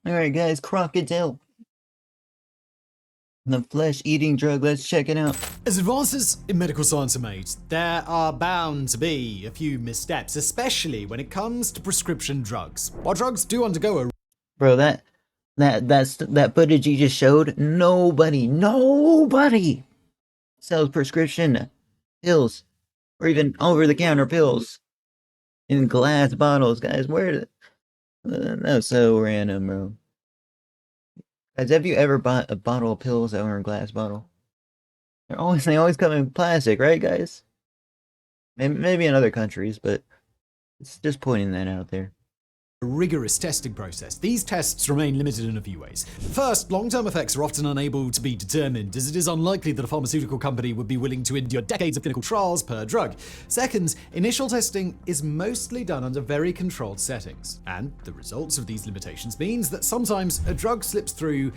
Alright, guys, Krokodil. The flesh-eating drug, let's check it out. As advances in medical science are made, there are bound to be a few missteps, especially when it comes to prescription drugs. While drugs do undergo a Bro, that footage you just showed, nobody sells prescription pills or even over-the-counter pills in glass bottles, guys. That's so random, bro. Guys, have you ever bought a bottle of pills that were in a glass bottle? They always come in plastic, right, guys? Maybe in other countries, but it's just pointing that out there. rigorous testing process. These tests remain limited in a few ways. First, long-term effects are often unable to be determined, as it is unlikely that a pharmaceutical company would be willing to endure decades of clinical trials per drug. Second, initial testing is mostly done under very controlled settings, and the results of these limitations means that sometimes a drug slips through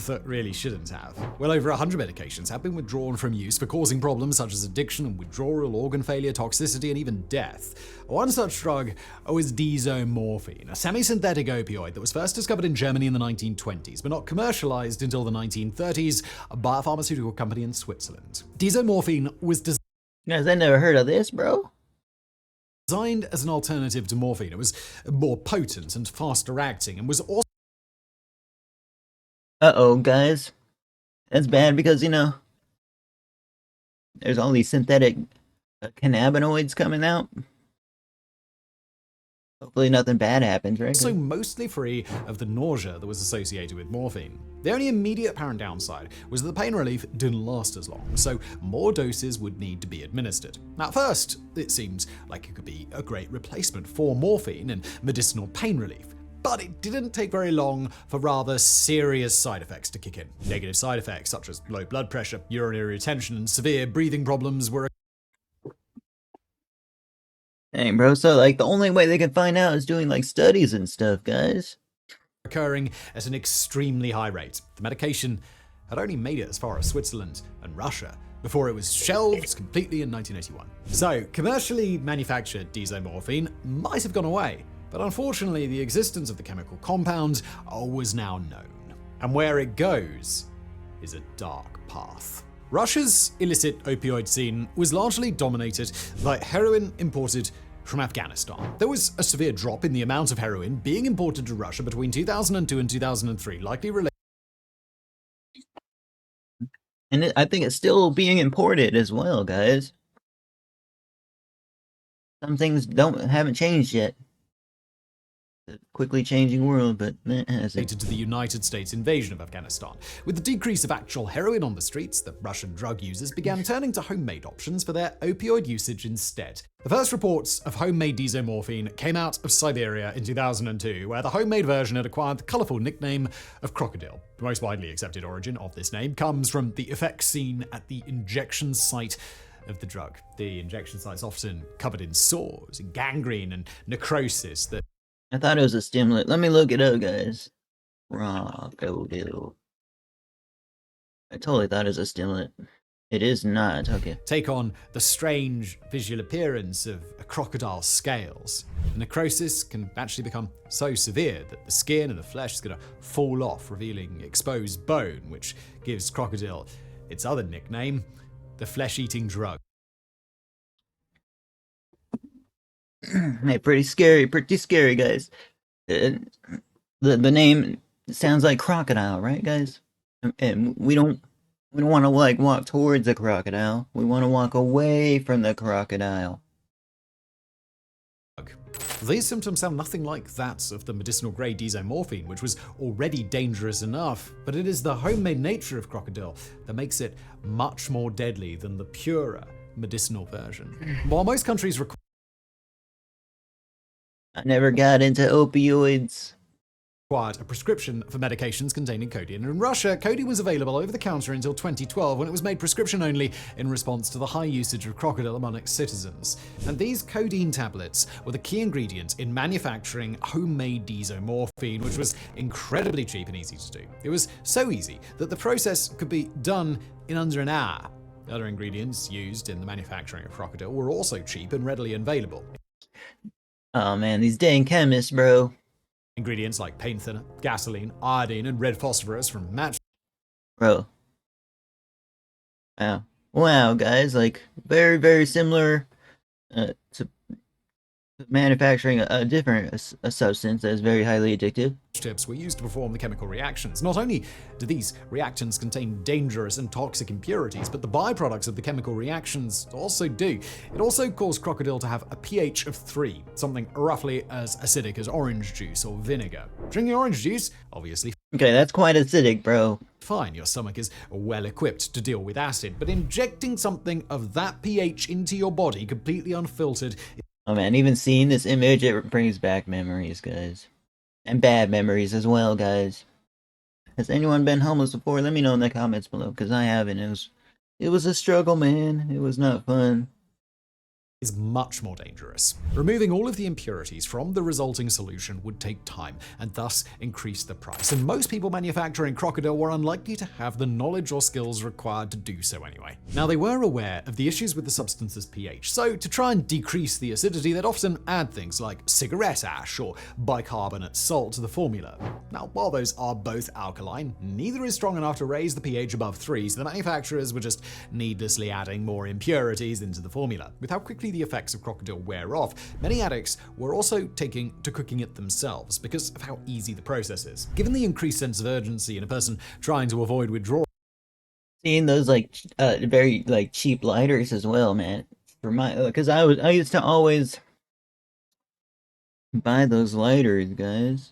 that really shouldn't have. Well over 100 medications have been withdrawn from use for causing problems such as addiction and withdrawal, organ failure, toxicity, and even death. One such drug was dizomorphine, a semi-synthetic opioid that was first discovered in Germany in the 1920s, but not commercialized until the 1930s by a pharmaceutical company in Switzerland. Dizomorphine was Guys, I never heard of this, bro. designed as an alternative to morphine. It was more potent and faster acting, and was also Uh-oh, guys. That's bad because, there's all these synthetic cannabinoids coming out. Hopefully nothing bad happens, right? also mostly free of the nausea that was associated with morphine. The only immediate apparent downside was that the pain relief didn't last as long, so more doses would need to be administered. At first, it seemed like it could be a great replacement for morphine and medicinal pain relief. But it didn't take very long for rather serious side effects to kick in. Negative side effects such as low blood pressure, urinary retention, and severe breathing problems were Dang, bro, so, the only way they can find out is doing, studies and stuff, guys. occurring at an extremely high rate. The medication had only made it as far as Switzerland and Russia before it was shelved completely in 1981. So, commercially manufactured dizomorphine might have gone away, but unfortunately the existence of the chemical compound was now known. And where it goes is a dark path. Russia's illicit opioid scene was largely dominated by heroin imported from Afghanistan. There was a severe drop in the amount of heroin being imported to Russia between 2002 and 2003, likely related. And I think it's still being imported as well, guys. Some things haven't changed yet. The quickly changing world, but it hasn't. To the United States invasion of Afghanistan. With the decrease of actual heroin on the streets, the Russian drug users began turning to homemade options for their opioid usage instead. The first reports of homemade dizomorphine came out of Siberia in 2002, where the homemade version had acquired the colorful nickname of Krokodil. The most widely accepted origin of this name comes from the effects seen at the injection site of the drug. The injection site's often covered in sores, gangrene, and necrosis that I thought it was a stimulant. Let me look it up, guys. Krokodil. I totally thought it was a stimulant. It is not. Okay. take on the strange visual appearance of a crocodile's scales. The necrosis can actually become so severe that the skin and the flesh is going to fall off, revealing exposed bone, which gives Krokodil its other nickname, the flesh-eating drug. Hey, pretty scary, guys. The name sounds like crocodile, right, guys? And we don't want to walk towards the crocodile. We want to walk away from the crocodile. These symptoms sound nothing like that of the medicinal-grade dizomorphine, which was already dangerous enough, but it is the homemade nature of Krokodil that makes it much more deadly than the purer medicinal version. While most countries require I never got into opioids. a prescription for medications containing codeine. In Russia, codeine was available over the counter until 2012, when it was made prescription only in response to the high usage of Krokodil among its citizens. And these codeine tablets were the key ingredient in manufacturing homemade dizomorphine, which was incredibly cheap and easy to do. It was so easy that the process could be done in under an hour. The other ingredients used in the manufacturing of Krokodil were also cheap and readily available. Oh man, these dang chemists, bro. Ingredients like paint thinner, gasoline, iodine, and red phosphorus from match Bro. Wow. Wow, guys, like very, very similar to manufacturing a different a substance that is very highly addictive. tips were used to perform the chemical reactions. Not only do these reactants contain dangerous and toxic impurities, but the byproducts of the chemical reactions also do. It also caused Krokodil to have a pH of 3, something roughly as acidic as orange juice or vinegar. Drinking orange juice, obviously Okay, that's quite acidic, bro. fine, your stomach is well equipped to deal with acid, but injecting something of that pH into your body completely unfiltered. Oh man, even seeing this image, it brings back memories, guys. And bad memories as well, guys. Has anyone been homeless before? Let me know in the comments below, because I haven't. It was a struggle, man. It was not fun. Is much more dangerous. Removing all of the impurities from the resulting solution would take time and thus increase the price. And most people manufacturing Krokodil were unlikely to have the knowledge or skills required to do so anyway. Now, they were aware of the issues with the substance's pH, so to try and decrease the acidity, they'd often add things like cigarette ash or bicarbonate salt to the formula. Now, while those are both alkaline, neither is strong enough to raise the pH above 3, so the manufacturers were just needlessly adding more impurities into the formula. With how quickly the effects of Krokodil wear off, many addicts were also taking to cooking it themselves because of how easy the process is. Given the increased sense of urgency in a person trying to avoid withdrawal, Seeing those very cheap lighters as well, man. For my, because I used to always buy those lighters, guys.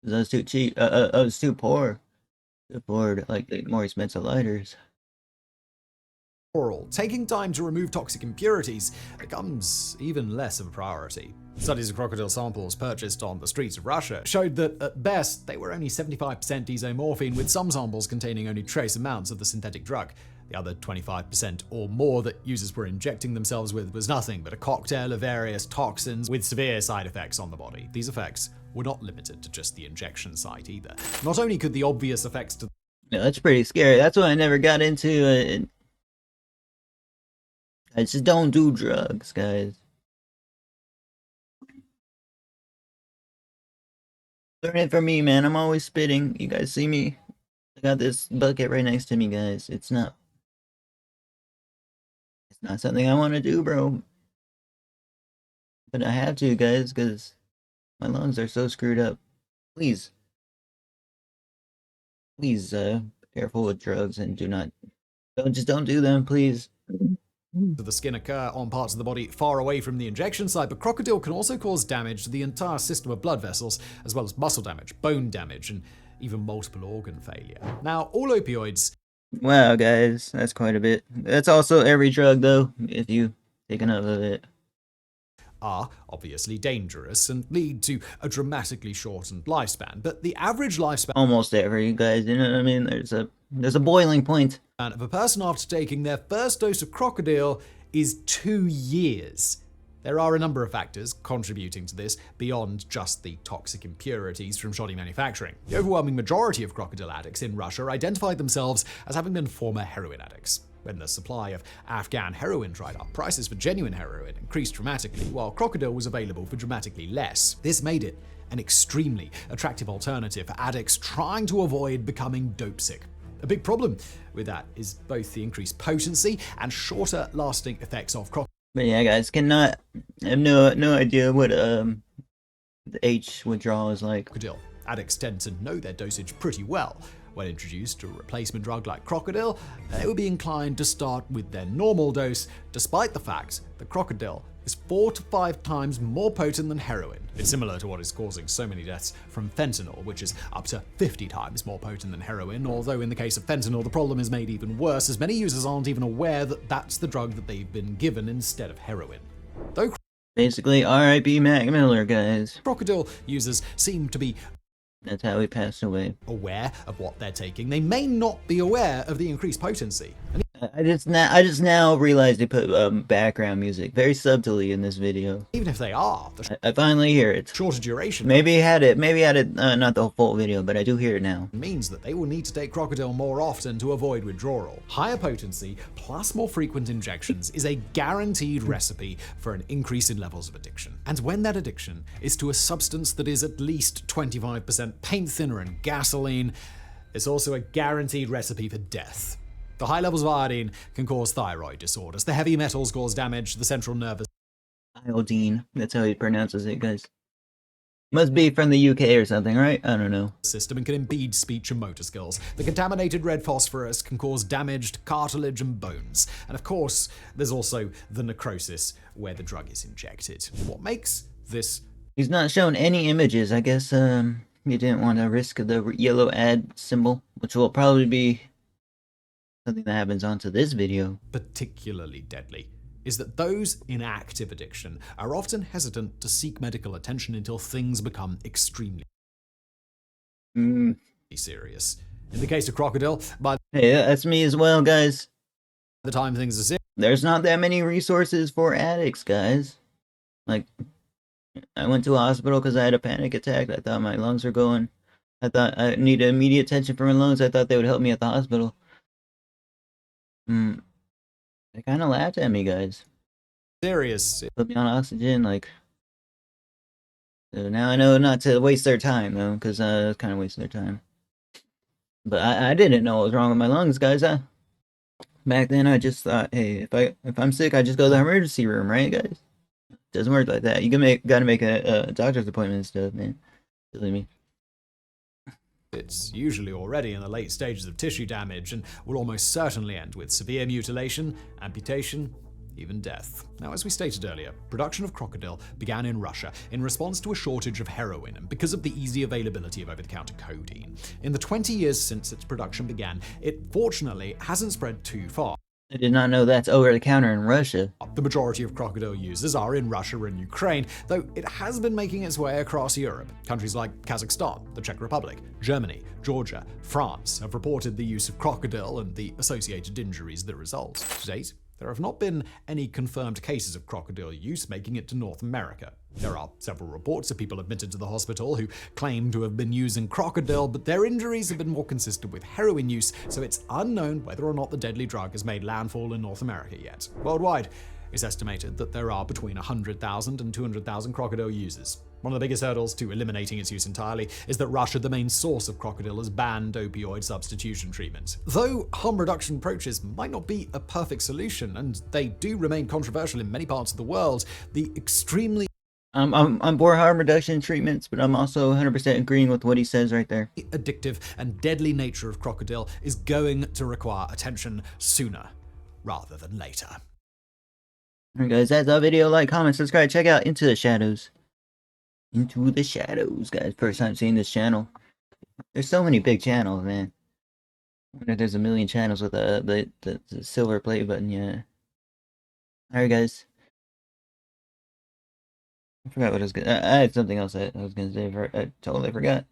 'Cause I was too cheap. I was too poor to afford like the more expensive lighters. taking time to remove toxic impurities becomes even less of a priority. Studies of crocodile samples purchased on the streets of Russia showed that, at best, they were only 75% isomorphine, with some samples containing only trace amounts of the synthetic drug. The other 25% or more that users were injecting themselves with was nothing but a cocktail of various toxins with severe side effects on the body. These effects were not limited to just the injection site either. Not only could the obvious effects to Yeah, that's pretty scary. That's why I never got into it. I just don't do drugs, guys. Learn it from me, man. I'm always spitting. You guys see me? I got this bucket right next to me, guys. It's not something I want to do, bro. But I have to, guys, because my lungs are so screwed up. Please, careful with drugs and don't do them, please. the skin occur on parts of the body far away from the injection site, but Krokodil can also cause damage to the entire system of blood vessels, as well as muscle damage, bone damage, and even multiple organ failure. Now, all opioids... Wow, guys, that's quite a bit. That's also every drug, though, if you take enough of it. are obviously dangerous and lead to a dramatically shortened lifespan, but the average lifespan Almost every, guys, you know what I mean? There's a boiling point. of a person after taking their first dose of Krokodil is 2 years. There are a number of factors contributing to this beyond just the toxic impurities from shoddy manufacturing. The overwhelming majority of Krokodil addicts in Russia identified themselves as having been former heroin addicts. When the supply of Afghan heroin dried up, prices for genuine heroin increased dramatically, while Krokodil was available for dramatically less. This made it an extremely attractive alternative for addicts trying to avoid becoming dope sick. A big problem with that is both the increased potency and shorter lasting effects of Krokodil. But yeah, guys, I have no idea what the H withdrawal is like. Addicts tend to know their dosage pretty well. When introduced to a replacement drug like Krokodil, they would be inclined to start with their normal dose, despite the fact that Krokodil is 4 to 5 times more potent than heroin. It's similar to what is causing so many deaths from fentanyl, which is up to 50 times more potent than heroin, although in the case of fentanyl, the problem is made even worse, as many users aren't even aware that that's the drug that they've been given instead of heroin. Though Basically, R.I.P. Mac Miller, guys. Krokodil users seem to be That's how he passed away. aware of what they're taking, they may not be aware of the increased potency. I just now realized they put background music very subtly in this video. Even if they are, I finally hear it. shorter duration Maybe I had it not the full video, but I do hear it now. means that they will need to take Krokodil more often to avoid withdrawal. Higher potency plus more frequent injections is a guaranteed recipe for an increase in levels of addiction. And when that addiction is to a substance that is at least 25% paint thinner and gasoline, it's also a guaranteed recipe for death. The high levels of iodine can cause thyroid disorders. The heavy metals cause damage to the central nervous Iodine, that's how he pronounces it, guys. Must be from the UK or something, right? I don't know. system and can impede speech and motor skills. The contaminated red phosphorus can cause damage to cartilage and bones. And of course, there's also the necrosis where the drug is injected. What makes this... He's not shown any images. I guess he didn't want to risk the yellow ad symbol, which will probably be something that happens onto this video. particularly deadly is that those in active addiction are often hesitant to seek medical attention until things become extremely serious. In the case of Krokodil, by Hey, that's me as well, guys. the time things are serious, There's not that many resources for addicts, guys. Like, I went to a hospital because I had a panic attack. I thought my lungs were going. I thought I needed immediate attention for my lungs. I thought they would help me at the hospital. They kind of laughed at me, guys. Put me on oxygen, like. So now I know not to waste their time, though, because it's kind of wasting their time. But I didn't know what was wrong with my lungs, guys. Back then, I just thought, hey, if I'm sick, I just go to the emergency room, right, guys? Doesn't work like that. You gotta make a doctor's appointment and stuff, man. Believe me. it's usually already in the late stages of tissue damage and will almost certainly end with severe mutilation, amputation, even death. Now, as we stated earlier, production of Krokodil began in Russia in response to a shortage of heroin and because of the easy availability of over-the-counter codeine. In the 20 years since its production began, it fortunately hasn't spread too far. I did not know that's over the counter in Russia. The majority of Krokodil users are in Russia and Ukraine, though it has been making its way across Europe. Countries like Kazakhstan, the Czech Republic, Germany, Georgia, France have reported the use of Krokodil and the associated injuries that result. To date, there have not been any confirmed cases of Krokodil use making it to North America. There are several reports of people admitted to the hospital who claim to have been using Krokodil, but their injuries have been more consistent with heroin use, so it's unknown whether or not the deadly drug has made landfall in North America yet. Worldwide, it's estimated that there are between 100,000 and 200,000 Krokodil users. One of the biggest hurdles to eliminating its use entirely is that Russia, the main source of Krokodil, has banned opioid substitution treatment. Though harm reduction approaches might not be a perfect solution, and they do remain controversial in many parts of the world, the extremely I'm for harm reduction treatments, but I'm also 100% agreeing with what he says right there. addictive and deadly nature of Krokodil is going to require attention sooner rather than later. Alright, guys, that's our video. Like, comment, subscribe, check out Into the Shadows. Into the Shadows, guys. First time seeing this channel. There's so many big channels, man. I wonder if there's a million channels with the silver play button yet. Alright, guys. I forgot what I was gonna. I had something else I was gonna say. I totally forgot.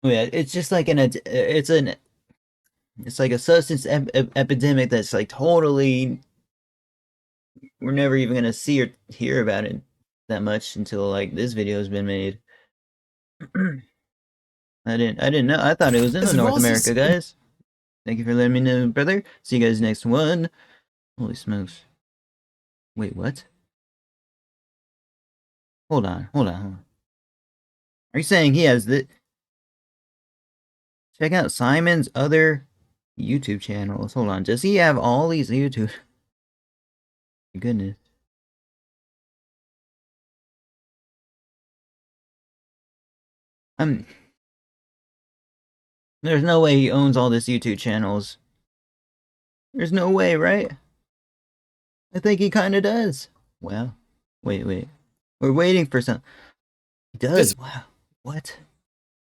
Oh, yeah, it's just like it's like a substance epidemic that's like totally. We're never even gonna see or hear about it that much until like this video has been made. I didn't know. I thought it was in North America, guys. Thank you for letting me know, brother. See you guys next one. Holy smokes. Wait, what? Hold on. Are you saying he has the... Check out Simon's other YouTube channels. Hold on. Does he have all these YouTube... My goodness. There's no way he owns all this YouTube channels. There's no way, right? I think he kind of does. Wow. Wait. We're waiting for some... He does. Wow. What?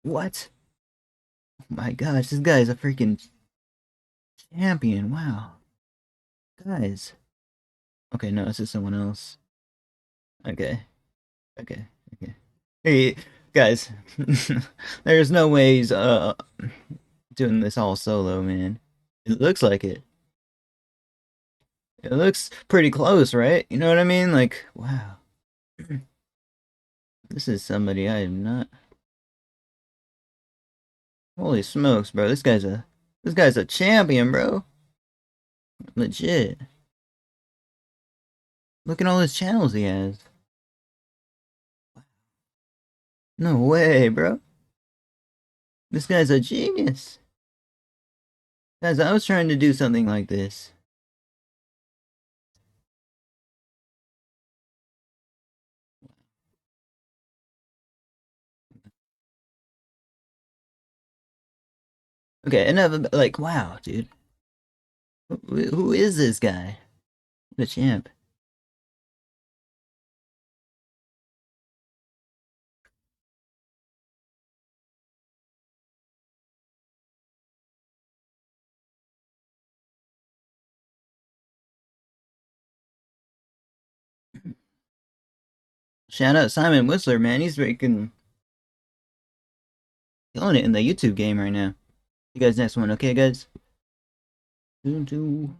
Oh my gosh, this guy's a freaking champion. Wow. Guys. Okay, no, this is someone else. Okay. Hey, guys. There's no way he's doing this all solo, man. It looks like it. It looks pretty close, right? You know what I mean? Like, wow. This is somebody I am not. Holy smokes, bro. This guy's a champion, bro. Legit. Look at all his channels he has. No way, bro. This guy's a genius. Guys, I was trying to do something like this. Okay, enough about, like, wow, dude. Who is this guy? The champ. Shout out Simon Whistler, man. He's freaking killing it in the YouTube game right now. You guys next one, okay, guys? 2, 2.